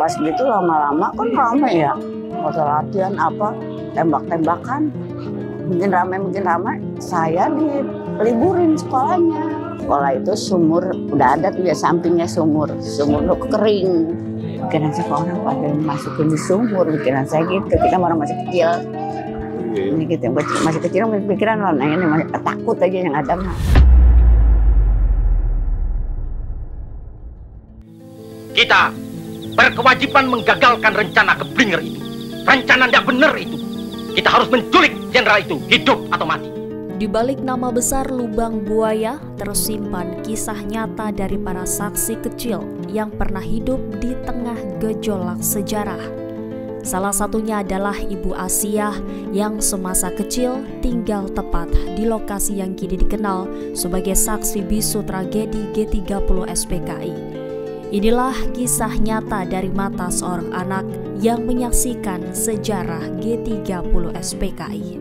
pas gitu lama-lama kan rame ya, motor latihan apa, tembak-tembakan, makin ramai. Saya diliburin sekolahnya. Sekolah itu sumur, udah ada tuh ya sampingnya sumur tuh kering. Pikiran saya kok orang pada masukin di sumur, pikiran saya gitu, kita orang masih kecil. Ini gitu, masih kecil pikiran orang ini masih takut aja yang ada mah. Kita berkewajiban menggagalkan rencana Keblinger itu. Rencana tidak benar itu. Kita harus menculik jenderal itu, hidup atau mati. Di balik nama besar Lubang Buaya tersimpan kisah nyata dari para saksi kecil yang pernah hidup di tengah gejolak sejarah. Salah satunya adalah Ibu Asiah yang semasa kecil tinggal tepat di lokasi yang kini dikenal sebagai saksi bisu tragedi G30 SPKI. Inilah kisah nyata dari mata seorang anak yang menyaksikan sejarah G30 SPKI.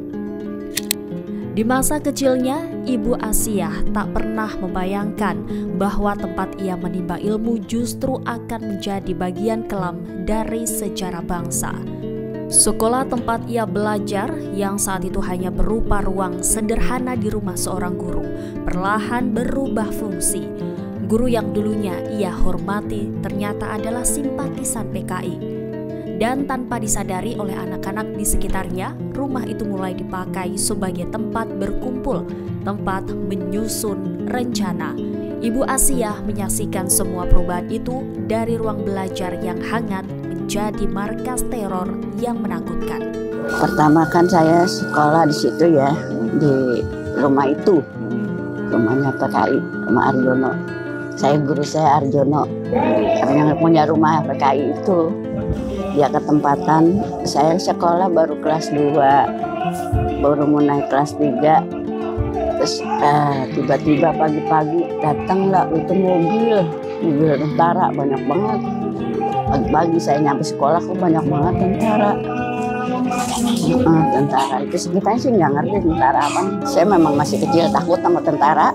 Di masa kecilnya, Ibu Asiah tak pernah membayangkan bahwa tempat ia menimba ilmu justru akan menjadi bagian kelam dari sejarah bangsa. Sekolah tempat ia belajar yang saat itu hanya berupa ruang sederhana di rumah seorang guru, perlahan berubah fungsi. Guru yang dulunya ia hormati ternyata adalah simpatisan PKI. Dan tanpa disadari oleh anak-anak di sekitarnya, rumah itu mulai dipakai sebagai tempat berkumpul, tempat menyusun rencana. Ibu Asiah menyaksikan semua perubahan itu dari ruang belajar yang hangat menjadi markas teror yang menakutkan. Pertama kan saya sekolah di situ ya, di rumah itu, rumahnya PKI, rumah Arjono. Guru saya Arjono, yang punya rumah PKI itu. Dia ketempatan, saya sekolah baru kelas 2, baru mau naik kelas 3. Terus tiba-tiba pagi-pagi datanglah itu mobil tentara banyak banget. Pagi-pagi saya nyampe sekolah kok banyak banget tentara. Tentara itu kita sih nggak ngerti tentara apa. Saya memang masih kecil takut sama tentara.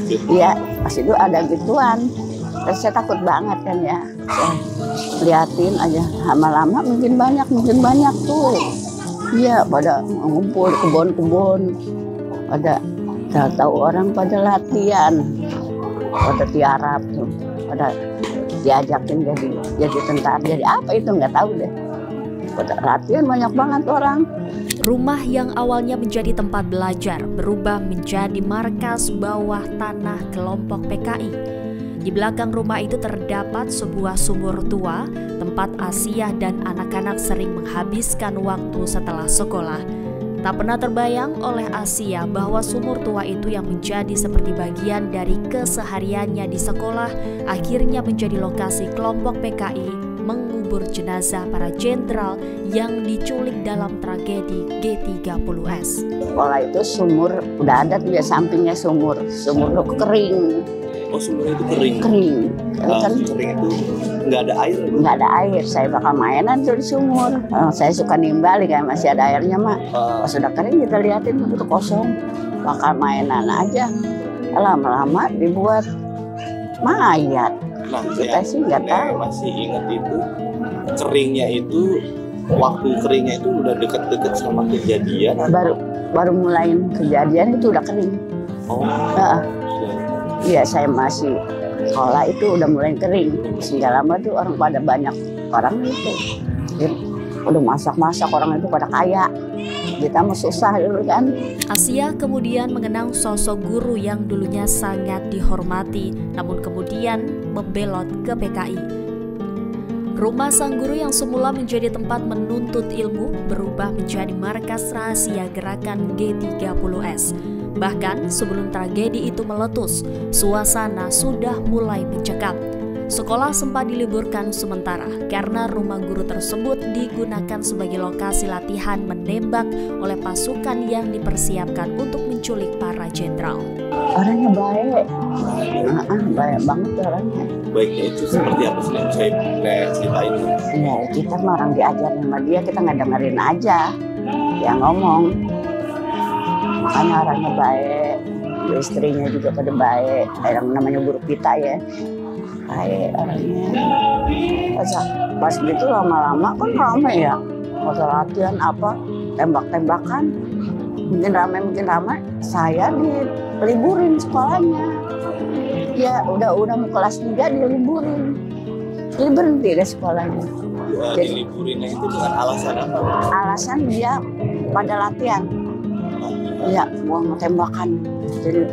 Iya, pas itu ada gituan. Terus saya takut banget kan ya. Saya liatin aja, lama-lama mungkin banyak tuh. Iya, pada ngumpul di kebun-kebun. Pada tahu orang pada latihan, pada tiarap tuh, pada diajakin jadi tentara, jadi apa itu nggak tahu deh. Pada latihan banyak banget orang. Rumah yang awalnya menjadi tempat belajar berubah menjadi markas bawah tanah kelompok PKI. Di belakang rumah itu terdapat sebuah sumur tua, tempat Asiah dan anak-anak sering menghabiskan waktu setelah sekolah. Tak pernah terbayang oleh Asiah bahwa sumur tua itu yang menjadi seperti bagian dari kesehariannya di sekolah, akhirnya menjadi lokasi kelompok PKI mengubur jenazah para jenderal yang diculik dalam tragedi G30S. Sekolah itu sumur, udah ada tuh ya sampingnya sumur tuh kering. Oh, sumur itu kering? Kering. Kan kering itu nggak ada air? Nggak ada air, saya bakal mainan tuh di sumur. Saya suka nimbali kan masih ada airnya mak. Pas sudah kering kita liatin itu kosong, bakal mainan aja. Lama-lama dibuat mayat. Nah, kita sih nggak tahu. Masih ingat itu, keringnya itu, waktu keringnya itu udah deket-deket sama kejadian? Baru mulai kejadian itu udah kering. Oh. Iya, saya masih sekolah itu udah mulai kering. Sehingga lama tuh orang pada banyak orang itu. Jadi, udah masak-masak orang itu pada kaya. Kita mah susah dulu kan. Asiah kemudian mengenang sosok guru yang dulunya sangat dihormati, namun kemudian membelot ke PKI. Rumah sang guru yang semula menjadi tempat menuntut ilmu berubah menjadi markas rahasia gerakan G30S. Bahkan sebelum tragedi itu meletus, suasana sudah mulai mencekam. Sekolah sempat diliburkan sementara karena rumah guru tersebut digunakan sebagai lokasi latihan menembak oleh pasukan yang dipersiapkan untuk menculik para jenderal. Orangnya baik, baik banget orangnya. Baiknya itu seperti apa sih yang saya ceritain? Ya, kita mah orang diajarin sama dia, kita nggak dengerin aja. Dia ngomong. Makanya orangnya baik, istrinya juga pada baik, yang namanya guru kita ya, baik orangnya. Pas gitu lama-lama kan rame ya, waktu latihan apa, tembak-tembakan, mungkin ramai. Saya diliburin sekolahnya. Ya udah mau kelas 3 diliburin, berhenti deh sekolahnya. Diliburinnya itu dengan alasan apa? Alasan dia pada latihan. Ya, buang tembakan. Jadi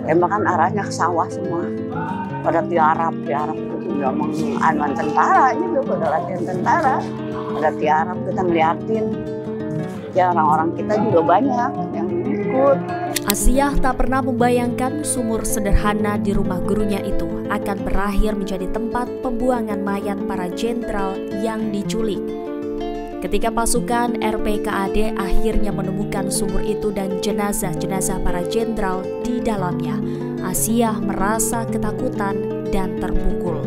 tembakan arahnya ke sawah semua. Pada tiarap itu udah menganuan tentara juga, pada latihan tentara. Pada tiarap kita ngeliatin. Ya orang-orang kita juga banyak yang ikut. Asiah tak pernah membayangkan sumur sederhana di rumah gurunya itu akan berakhir menjadi tempat pembuangan mayat para jenderal yang diculik. Ketika pasukan RPKAD akhirnya menemukan sumur itu dan jenazah-jenazah para jenderal di dalamnya, Asiah merasa ketakutan dan terpukul.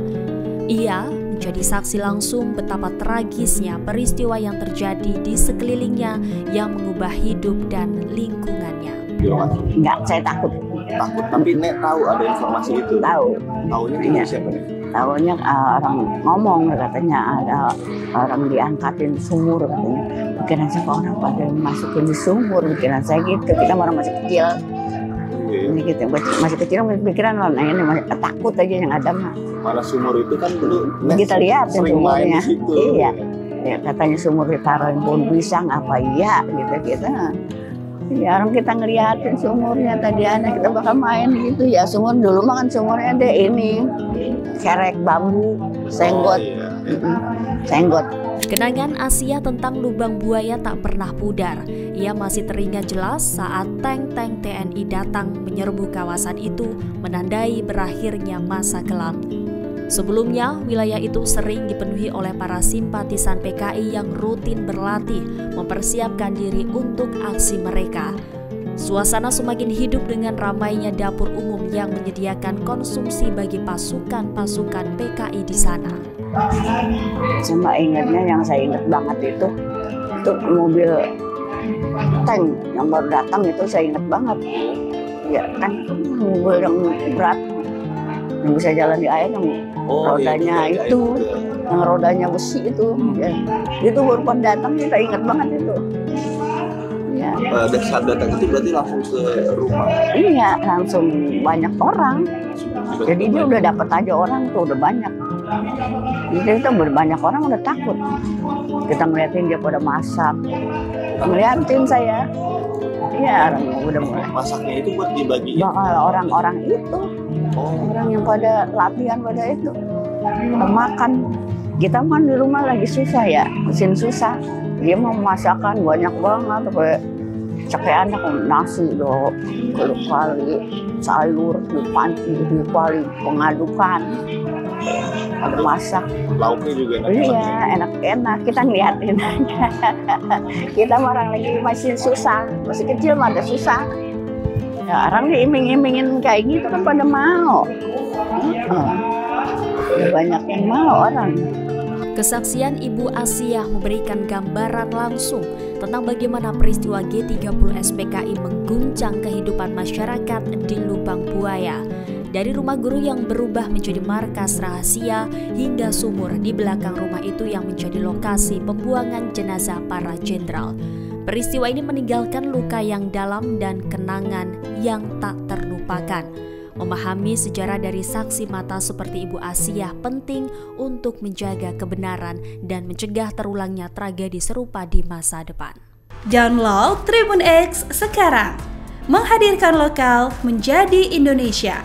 Ia menjadi saksi langsung betapa tragisnya peristiwa yang terjadi di sekelilingnya yang mengubah hidup dan lingkungannya. Enggak, saya takut. Takut, tapi Nek tahu ada informasi itu? Tahu. Tahunya dari siapa nih? Tahunya orang ngomong katanya ada orang diangkatin sumur katanya. Pikiran saya orang pada masukin di sumur, pikiran saya gitu. Kita orang masih kecil. Ini gitu, masih kecil pikiran orang ini masih takut aja yang ada mah. Mana sumur itu kan dulu kita lihat sumurnya. Iya. Ya, katanya sumur ditaruhin pohon pisang apa iya gitu. Ya orang kita ngeliatin sumurnya tadi anak kita bakal main gitu ya. Sumur dulu mah kan sumurnya ada ini kerek bambu, senggot. Senggot. Kenangan Asiah tentang lubang buaya tak pernah pudar. Ia masih teringat jelas saat tank-tank TNI datang menyerbu kawasan itu, menandai berakhirnya masa kelam. Sebelumnya, wilayah itu sering dipenuhi oleh para simpatisan PKI yang rutin berlatih, mempersiapkan diri untuk aksi mereka. Suasana semakin hidup dengan ramainya dapur umum yang menyediakan konsumsi bagi pasukan-pasukan PKI di sana. Cuma ingatnya yang saya ingat banget itu mobil tank yang baru datang itu saya ingat banget. Ya tank mobil yang berat yang bisa jalan di air, yang rodanya itu, yang rodanya besi itu, ya. Itu baru pada datang kita ingat banget itu. Ya. Saat datang itu berarti langsung ke rumah? Iya, langsung banyak orang. Jadi dia udah dapat aja orang tuh udah banyak. Jadi itu banyak orang udah takut. Kita ngeliatin dia pada masak, ngeliatin saya. Iya, orang udah mulai. Masaknya itu buat dibagiin? Orang-orang itu, orang yang pada latihan pada itu, makan. Kita kan di rumah lagi susah ya, mesin susah. Dia mau masakan banyak banget, kayak cakean nasi dong, kali sayur di panci, di kali pengadukan, ada masak. Lauknya juga enak. Iya, enak-enak. Kita ngeliatin aja. Kita orang lagi masih susah, masih kecil mah ada susah. Ya, orang diiming-imingin kayak gitu kan pada mau. Banyak yang mau orang. Kesaksian Ibu Asiah memberikan gambaran langsung tentang bagaimana peristiwa G30 SPKI mengguncang kehidupan masyarakat di Lubang Buaya. Dari rumah guru yang berubah menjadi markas rahasia hingga sumur di belakang rumah itu yang menjadi lokasi pembuangan jenazah para jenderal. Peristiwa ini meninggalkan luka yang dalam dan kenangan yang tak terlupakan. Memahami sejarah dari saksi mata seperti Ibu Asiah penting untuk menjaga kebenaran dan mencegah terulangnya tragedi serupa di masa depan. Download Tribun X sekarang, menghadirkan lokal menjadi Indonesia.